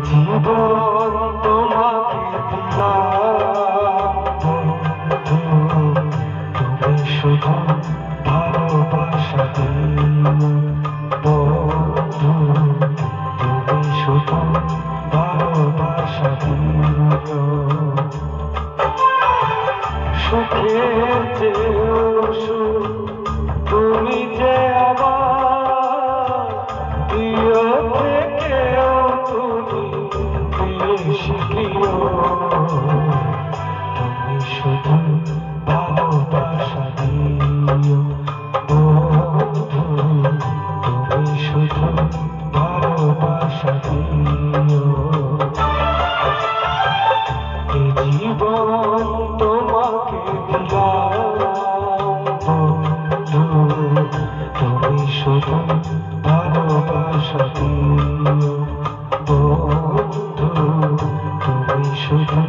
জীবন তোমাকে দিলাম তুমি শুধু ভালোবাসা দিও বন্ধু, তুমি শুধু ভালোবাসা দিও। সুখের যে সুখ তুমি যে আমার প্রিয় থেকেও তুমি বেশি প্রিয়। তুমি শুধু ভালোবাসা দিও বন্ধু, তুমি শুধু ভালোবাসা দিও। এই জীবন তোমাকে দিলাম বন্ধু, তুমি শুধু ভালোবাসা দিও বন্ধু, তুমি শুধু